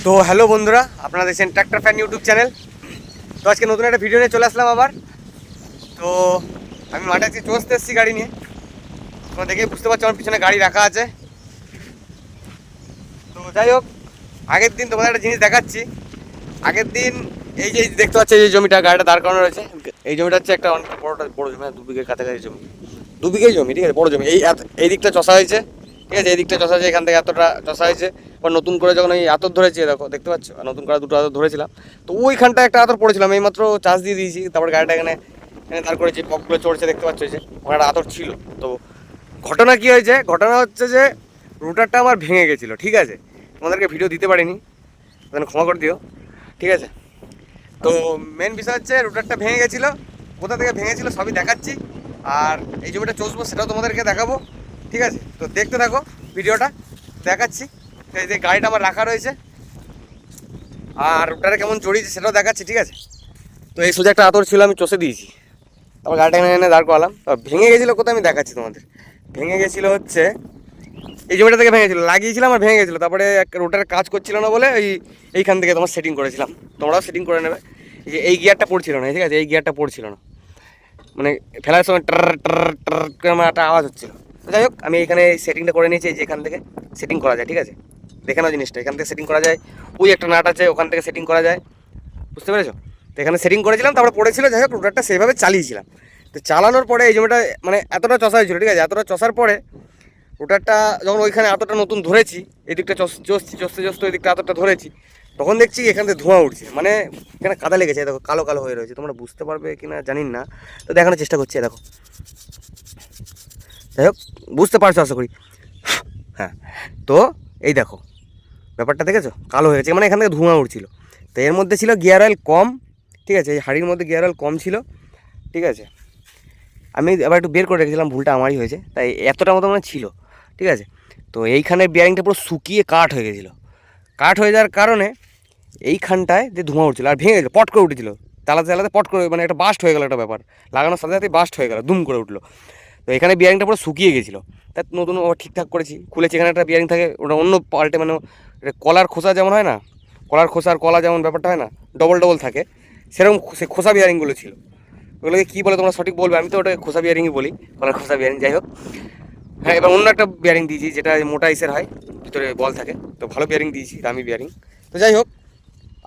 তো হ্যালো বন্ধুরা, আপনারা দেখছেন ট্র্যাক্টর ফ্যান ইউটিউব চ্যানেল। তো আজকে নতুন একটা ভিডিও নিয়ে চলে আসলাম আবার। তো আমি মাঠে আজকে চলতে এসেছি গাড়ি নিয়ে। তোমরা দেখে বুঝতে পারছো আমার পিছনে গাড়ি রাখা আছে। তো যাই হোক, আগের দিন তোমাদের একটা জিনিস দেখাচ্ছি। আগের দিন এই যে দেখতে পাচ্ছ, এই জমিটা গাড়িটা দাঁড় করানো রয়েছে, এই জমিটা হচ্ছে একটা অনেক বড় জমি, 2 বিঘের কাছাকাছি জমি, 2 বিঘেই জমি, ঠিক আছে, বড় জমি। এই দিকটা চষা হয়েছে, ঠিক আছে, এই দিকটা চষা হয়েছে, এখান থেকে এতটা চষা হয়েছে। এবার নতুন করে যখন এই আতর ধরেছি, দেখো দেখতে পাচ্ছ, নতুন করে 2টো আতর ধরেছিলাম। তো ওইখানটা একটা আতর পড়েছিলাম, এইমাত্র চাষ দিয়ে দিয়েছি। তারপর গাড়িটা এখানে দাঁড় করেছি, পকগুলো চড়ছে, দেখতে পাচ্ছ যে ওখানে একটা আতর ছিল। তো ঘটনা কী হয়েছে, ঘটনা হচ্ছে যে রুটারটা আমার ভেঙে গেছিলো, ঠিক আছে। তোমাদেরকে ভিডিও দিতে পারিনি, ক্ষমা করে দিও, ঠিক আছে। তো মেন বিষয় হচ্ছে রুটারটা ভেঙে গেছিলো, কোথা থেকে ভেঙেছিলো সবই দেখাচ্ছি। আর এই জমিটা চষবো সেটাও তোমাদেরকে দেখাবো, ঠিক আছে। তো দেখতে থাকো ভিডিওটা, দেখাচ্ছি। এই যে গাড়িটা আমার রাখা রয়েছে আর রুটারে কেমন চড়িয়েছে সেটাও দেখাচ্ছি, ঠিক আছে। তো এই সোজা একটা আতর ছিল, আমি চষে দিয়েছি। তারপর গাড়িটা এনে দাঁড় করালাম। ভেঙে গেছিলো কোথায় আমি দেখাচ্ছি তোমাদের। ভেঙে গেছিলো হচ্ছে এই জমিটা থেকে ভেঙেছিলো, লাগিয়েছিলাম আর ভেঙে গেছিলো। তারপরে রুটারের কাজ করছিল না বলে এইখান থেকে তোমার সেটিং করেছিলাম, তোমরাও সেটিং করে নেবে। এই যে এই গিয়ারটা পড়ছিল না, ঠিক আছে, এই গিয়ারটা পড়ছিল না, মানে ফেলার সময় টার টার টার করে আমার একটা আওয়াজ হচ্ছিলো। যাই হোক, আমি এখানে সেটিংটা করে নিয়েছি, যে এখান থেকে সেটিং করা যায়, ঠিক আছে। দেখে নাও জিনিসটা, এখান থেকে সেটিং করা যায়। ওই একটা নাট আছে, ওখান থেকে সেটিং করা যায়, বুঝতে পেরেছো। তো এখানে সেটিং করেছিলাম, তারপরে পড়েছিল। যাই হোক, রুটারটা সেইভাবে চালিয়েছিলাম। তো চালানোর পরে এই জমিটা মানে এতটা চষা হয়েছিল, ঠিক আছে, এতটা চষার পরে রুটারটা যখন ওইখানে আতরটা নতুন ধরেছি, এই দিকটা চষতে ওই দিকটা আতরটা ধরেছি, তখন দেখছি এখান থেকে ধোঁয়া উঠছে, মানে এখানে কাদা লেগেছে, দেখো কালো কালো হয়ে রয়েছে। তোমরা বুঝতে পারবে কি না জানি না, তো দেখানোর চেষ্টা করছি, দেখো। যাই হোক, বুঝতে পারছো আশা করি। হ্যাঁ, তো এই দেখো ব্যাপারটা দেখেছো, কালো হয়ে গেছে, মানে এখান থেকে ধোঁয়া উঠছিল। তো এর মধ্যে ছিল গিয়ার অয়েল কম, ঠিক আছে, এই হাঁড়ির মধ্যে গিয়ার অয়েল কম ছিল, ঠিক আছে। আমি আবার একটু বের করে রেখেছিলাম, ভুলটা আমারই হয়েছে, তাই এতটা মতো মানে ছিল, ঠিক আছে। তো এইখানে বিয়ারিংটা পুরো শুকিয়ে কাঠ হয়ে গেছিলো। কাঠ হয়ে যাওয়ার কারণে এইখানটায় যে ধোঁয়া উঠছিলো আর ভেঙে গেছিলো, পট করে উঠেছিলো, চালাতে পট করে, মানে একটা বাস্ট হয়ে গেলো, একটা ব্যাপার লাগানোর সাথে সাথে বাস্ট হয়ে গেলো, দুম করে উঠলো। তো এখানে বিয়ারিংটা পুরো শুকিয়ে গেছিলো, তাই নতুন ঠিকঠাক করেছি, খুলেছি। এখানে একটা বিয়ারিং থাকে, ওটা অন্য পাল্টে, মানে কলার খোসা যেমন হয় না, কলার খোসা আর কলা যেমন ব্যাপারটা হয় না, ডবল ডবল থাকে, সেরকম সে খোসা বিয়ারিংগুলো ছিল। ওগুলোকে কী বলে তোমরা সঠিক বলবে, আমি তো ওটা খোসা বিয়ারিংই বলি, কলার খোসা বিয়ারিং। যাই হোক, হ্যাঁ, এবার অন্য একটা বিয়ারিং দিয়েছি, যেটা মোটা ইসের হয়, ভিতরে বল থাকে। তো ভালো বিয়ারিং দিয়েছি, দামি বিয়ারিং। তো যাই হোক,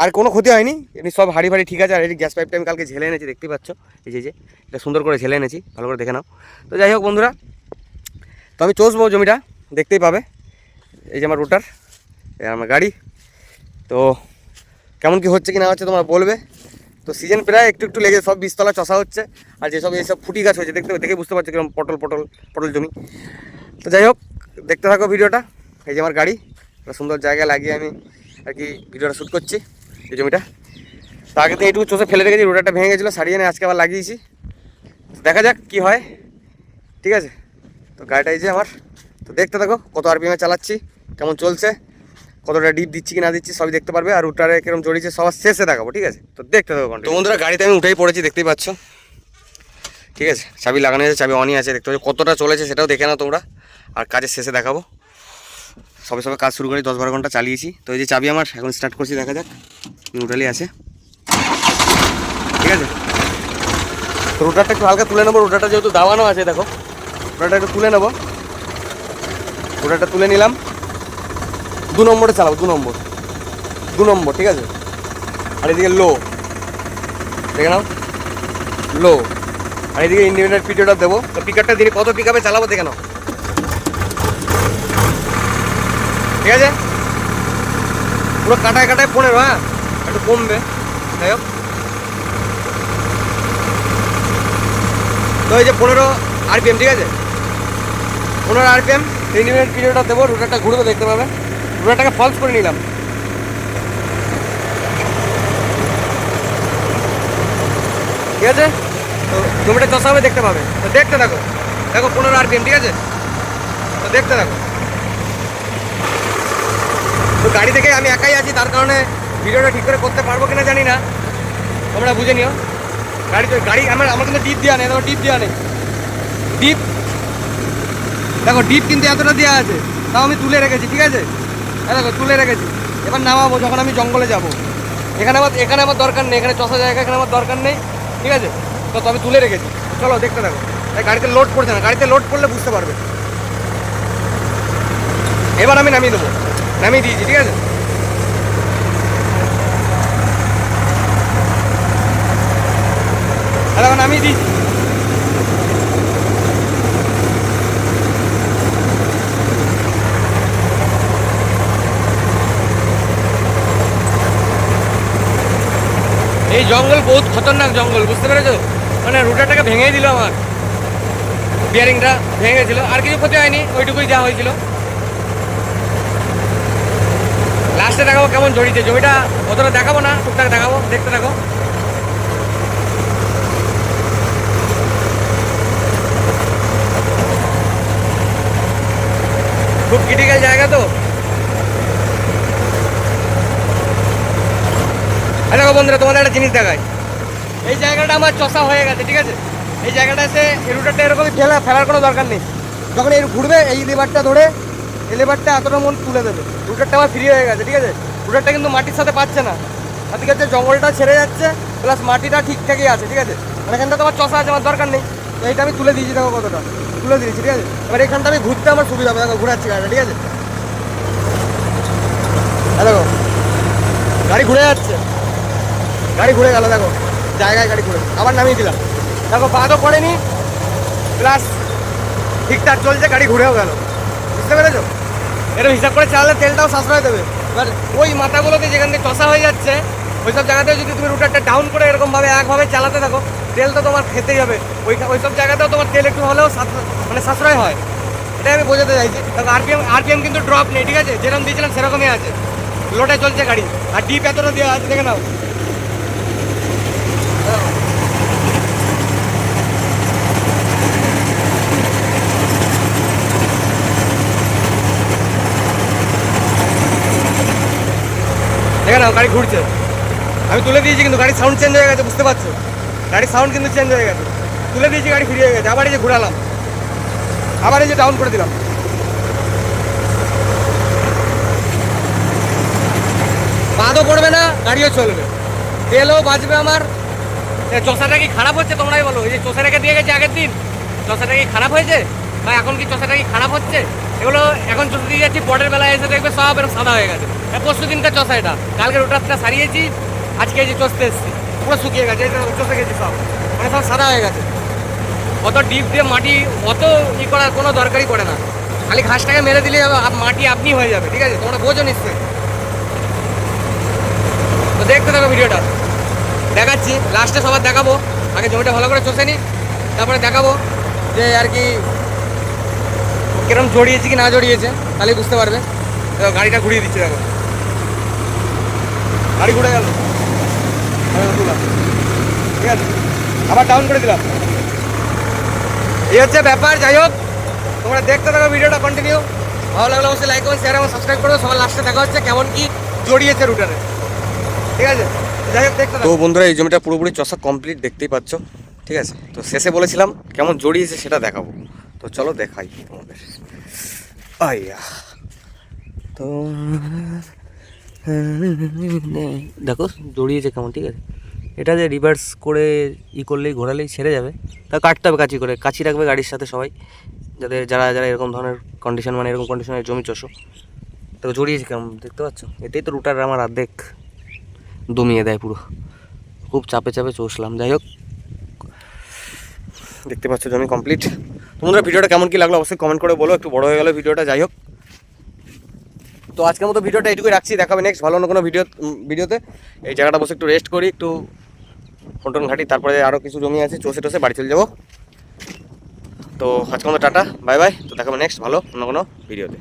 আর কোনো ক্ষতি হয়নি, এমনি সব হাঁড়ি ফাড়ি ঠিক আছে। আর এই গ্যাস পাইপটা আমি কালকে ঝেলে এনেছি, দেখতেই পাচ্ছ, এই যে এটা সুন্দর করে ঝেলে এনেছি, ভালো করে দেখে নাও। তো যাই হোক বন্ধুরা, তো আমি চষবো জমিটা, দেখতেই পাবে। এই যে আমার রুটার, এই আমার গাড়ি। তো কেমন কি হচ্ছে কি না হচ্ছে তোমরা বলবে। তো সিজন প্রায় একটু একটু লেগে, সব বীজতলা চষা হচ্ছে। আর যেসব এইসব ফুটি গাছ হয়েছে, দেখে বুঝতে পারছো কিরকম পটল জমি। তো যাই হোক, দেখতে থাকো ভিডিওটা। এই যে আমার গাড়ি, একটা সুন্দর জায়গায় লাগিয়ে আমি আর কি ভিডিওটা শ্যুট করছি, এই জমিটা। তো আগে থেকে এইটুকু চষে ফেলে রেখেছি, রোটারটা ভেঙে গেছিলো, সারিয়ে এনে আজকে আবার লাগিয়েছি। দেখা যাক কি হয়, ঠিক আছে। তো গাড়িটা এই যে আমার, তো দেখতে থাকো কত আরপিএমে চালাচ্ছি, কেমন চলছে, কতটা ডিপ দিচ্ছি কি না দিচ্ছি সবই দেখতে পারবে। আর রুটারে কিরকম জড়িয়েছে সবার শেষে দেখাবো, ঠিক আছে। তো দেখতে থাকো। তো বন্ধুরা, গাড়িতে আমি উঠেই পড়েছি, দেখতেই পাচ্ছ, ঠিক আছে। চাবি লাগানো আছে, চাবি অনই আছে, দেখতে পাচ্ছ। কতটা চলেছে সেটাও দেখে নাও তোমরা, আর কাজের শেষে দেখাবো। সবে কাজ শুরু করি, 10-12 ঘন্টা চালিয়েছি। তো এই যে চাবি আমার, এখন স্টার্ট করছি, দেখা যাক। নিউট্রালি আছে, ঠিক আছে। তো রুটারটা একটু হালকা তুলে নেবো, রুটারটা যেহেতু দাবানো আছে, দেখো রুটারটা একটু তুলে নেবো। রুটারটা তুলে নিলাম, 2 নম্বরে চালাবো, 2 নম্বর, ঠিক আছে। আর এদিকে লো, দেখে নাও, লো। আর এদিকে ইন্ডিপেন্ডেন্ট পিটিওটা দেবো। তো পিকারটা দিনে কত পিকআপে চালাবো দেখে নাও, ঠিক আছে। পুরো কাটায় 15, হ্যাঁ, একটু কমবে। যাই হোক, তো এই যে 15 আরপিএম, ঠিক আছে, 15 আরপিএম। ইন্ডিপেন্ডেন্ট পিরিয়ডটা দেবো, রুটারটা ঘুরবে, দেখতে পাবে। রুটারটাকে ফলস করে নিলাম, ঠিক আছে। তো জমিটা চষা হবে, দেখতে পাবে। তো দেখতে থাকো, দেখো 15 আরপিএম, ঠিক আছে। তো দেখতে থাকো। তো গাড়ি থেকে আমি একাই আছি, তার কারণে ভিডিওটা ঠিক করে করতে পারবো কিনা জানি না, তোমরা বুঝে নিও। গাড়ি আমার কিন্তু ডিপ দেওয়া নেই, দেখো ডিপ দেওয়া নেই, দেখো ডিপ কিন্তু এতটা দেওয়া আছে, তাও আমি তুলে রেখেছি, ঠিক আছে। দেখো তুলে রেখেছি। এবার নামাবো যখন আমি জঙ্গলে যাব। এখানে আমার দরকার নেই, এখানে চষা জায়গা, এখানে আমার দরকার নেই, ঠিক আছে। তো আমি তুলে রেখেছি, চলো দেখতে থাকো। গাড়িতে লোড পড়ছে না, গাড়িতে লোড পড়লে বুঝতে পারবে। এবার আমি নামিয়ে দেবো, নামিয়ে দিয়েছি, ঠিক আছে। এখন নামিয়ে দিয়েছি। এই জঙ্গল বহুত খতরনাক জঙ্গল, বুঝতে পেরেছো? মানে রুটারটাকে ভেঙে দিল, আমার বিয়ারিংটা ভেঙে গেছিলো, আর কিছু ক্ষতি হয়নি, ওইটুকুই যা হয়েছিল। লাস্টে দেখাবো কেমন জড়িয়েছে, জমিটা অতটা দেখাবো না, টুকটাক দেখাবো, দেখতে থাকো। খুব ক্রিটিক্যাল জায়গা তো। দেখো বন্ধুরা, তোমাদের একটা জিনিস দেখায়। এই জায়গাটা আমার চষা হয়ে গেছে, ঠিক আছে। এই জায়গাটা এসে এই রুটারটা এরকমই ফেলার কোনো দরকার নেই। যখন এই ঘুরবে, এই লেবারটা ধরে এই লেবারটা এতটা মন তুলে দেবে। রুটারটা আমার ফ্রি হয়ে গেছে, ঠিক আছে। রুটারটা কিন্তু মাটির সাথে পাচ্ছে না, আর ঠিক আছে, জঙ্গলটা ছেড়ে যাচ্ছে, প্লাস মাটিটা ঠিকঠাকই আছে, ঠিক আছে। মানে এখানটা তোমার চষা আছে, আমার দরকার নেই। তো এইটা আমি তুলে দিয়েছি, দেখো কতটা তুলে দিয়েছি, ঠিক আছে। এবার এখানটা আমি ঘুরতে আমার সুবিধা হবে, দেখো ঘুরাচ্ছি গাড়িটা, ঠিক আছে। দেখো গাড়ি ঘুরে যাচ্ছে, গাড়ি ঘুরে গেল, দেখো জায়গায় গাড়ি ঘুরে, আবার নামিয়ে দিলাম। দেখো বাদও পড়েনি, প্লাস ঠিকঠাক চলছে, গাড়ি ঘুরেও গেল, বুঝতে পেরেছো? এরকম হিসাব করে চালালে তেলটাও সাশ্রয় দেবে। এবার ওই মাথাগুলোতে যেখান থেকে চষা হয়ে যাচ্ছে, ওইসব জায়গাতেও যদি তুমি রুটারটা ডাউন করে এরকমভাবে একভাবে চালাতে থাকো, তেল তো তোমার খেতেই হবে। ওইসব জায়গাতেও তোমার তেল একটু হলেও মানে সাশ্রয় হয়, এটাই আমি বোঝাতে চাইছি। দেখো আরপিএম কিন্তু ড্রপ নেই, ঠিক আছে, যেরকম দিয়েছিলাম সেরকমই আছে, লোটে চলছে গাড়ি। আর ডিপ এতটা দেওয়া আছে, দেখে নাও। দেখে নাও গাড়ি ঘুরছে, আমি তুলে দিয়েছি, কিন্তু গাড়ির সাউন্ড চেঞ্জ হয়ে গেছে, বুঝতে পারছো? গাড়ির সাউন্ড কিন্তু চেঞ্জ হয়ে গেছে, তুলে দিয়েছি, গাড়ি ফ্রি হয়ে গেছে। আবার এই যে ঘুরালাম, আবার এই যে ডাউন করে দিলাম, বাদও পড়বে না, গাড়িও চলবে, তেলও বাঁচবে আমার। চষাটা কি খারাপ হচ্ছে তোমরাই বলো? এই যে চষা রেখে দিয়ে গেছে আগের দিন, চষাটা কি খারাপ হয়েছে? বা এখন কি চষাটা কি খারাপ হচ্ছে? এগুলো এখন চষা দিয়ে যাচ্ছি, পরের বেলায় এসে দেখবে সব এরকম সাদা হয়ে গেছে। পরশু দিনকার চষা এটা, কালকে রোটারটা সারিয়েছি, আজকে এই যে চষতে এসেছি, পুরো শুকিয়ে গেছে, এটা চষে গেছি সব, মানে সব সাদা হয়ে গেছে। অত ডিপ দিয়ে মাটি অত করার কোনো দরকারই পড়ে না, খালি ঘাসটাকে মেরে দিলে মাটি আপনি হয়ে যাবে, ঠিক আছে। তোমরা বোঝো নিশ্চয়ই। তো দেখতে থাকো ভিডিওটা, দেখাচ্ছি লাস্টে সবার দেখাবো। আগে জমিটা ভালো করে চষে নি, তারপরে দেখাবো যে আর কি কিরম জড়িয়েছে কি না জড়িয়েছে, তাহলে বুঝতে পারবে। গাড়িটা ঘুরিয়ে দিচ্ছে, দেখো গাড়ি ঘুরে গেল, ঠিক আছে, আবার ডাউন করে দিলাম। এই হচ্ছে ব্যাপার। যাই হোক, তোমরা দেখতে থাকো ভিডিওটা কন্টিনিউ। ভালো লাগলে অবশ্যই লাইক করুন, শেয়ার এবং সাবস্ক্রাইব করো। সবার লাস্টে দেখা হচ্ছে কেমন কি জড়িয়েছে রুটারে, ঠিক আছে। যাই হোক, দেখতে থাকো। তো বন্ধুরা, এই জমিটা পুরোপুরি চষা কমপ্লিট, দেখতেই পাচ্ছ, ঠিক আছে। তো শেষে বলেছিলাম কেমন জড়িয়েছে সেটা দেখাবো, তো চলো দেখাই তোমাদের। আইয়া, তো দেখো জড়িয়েছে কেমন, ঠিক আছে। এটা যে রিভার্স করে করলেই ঘোরালেই ছেড়ে যাবে, তা কাটতে হবে কাঁচি করে, কাঁচি রাখবে গাড়ির সাথে সবাই, যারা যারা এরকম ধরনের কন্ডিশন, মানে এরকম কন্ডিশনের জমি চষো। তো জড়িয়েছে কেমন দেখতে পাচ্ছ, এটাই তো রুটার আমার অর্ধেক দমিয়ে দেয় পুরো, খুব চাপে চাপে চষলাম। যাই হোক, দেখতে পাচ্ছ জমি কমপ্লিট। তোমরা ভিডিওটা কেমন কি লাগলো অবশ্যই কমেন্ট করে বলো, একটু বড় হয়ে গেল ভিডিওটা। যাই হোক, তো আজকের মতো ভিডিওটা এইটুকুই রাখছি, দেখাবে নেক্সট ভালো অন্য কোনো ভিডিওতে। এই জায়গাটা বসে একটু রেস্ট করি, একটু ফোন ঘাটি, তারপরে আরও কিছু জমি আছে, চষে টষে বাড়ি চলে যাবো। তো আজকের মতো টাটা, বাই বাই। তো দেখাবে নেক্সট ভালো অন্য কোনো ভিডিওতে।